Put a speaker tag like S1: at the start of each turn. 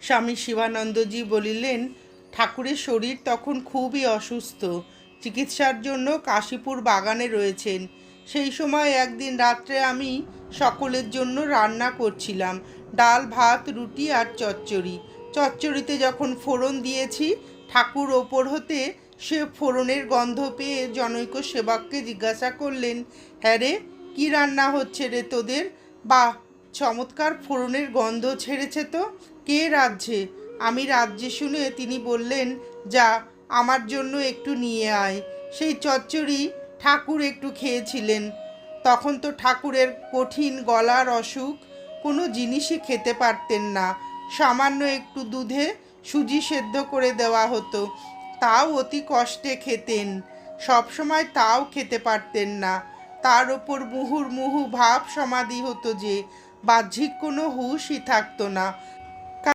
S1: স্বামী শিবানন্দজি বলিলেন, ঠাকুরের শরীর তখন খুবই অসুস্থ, চিকিৎসার জন্য কাশীপুর বাগানে রয়েছেন। সেই সময় একদিন রাত্রে আমি সকলের জন্য রান্না করছিলাম, ডাল ভাত রুটি আর চচ্চড়ি। চচ্চড়িতে যখন ফোড়ন দিয়েছি, ঠাকুর ওপর হতে সে ফোড়নের গন্ধ পেয়ে জনৈক সেবককে জিজ্ঞাসা করলেন, হ্যাঁ রে, কী রান্না হচ্ছে রে তোদের? বাহ, চমৎকার ফোড়নের গন্ধ ছেড়েছে তো, কে রাঁধছে? আমি রাজ্যে শুনে তিনি বললেন, যা আমার জন্য একটু নিয়ে আয়। সেই চচ্চড়ি ঠাকুর একটু খেয়েছিলেন। তখন তো ঠাকুরের কঠিন গলার অসুখ, কোনো জিনিসই খেতে পারতেন না। সামান্য একটু দুধে সুজি সেদ্ধ করে দেওয়া হতো, তাও অতি কষ্টে খেতেন। সব সময় তাও খেতে পারতেন না। তার ওপর মুহুর্মুহু ভাব সমাধি হতো যে বাহ্যিক কোনো হুঁশই থাকতো না।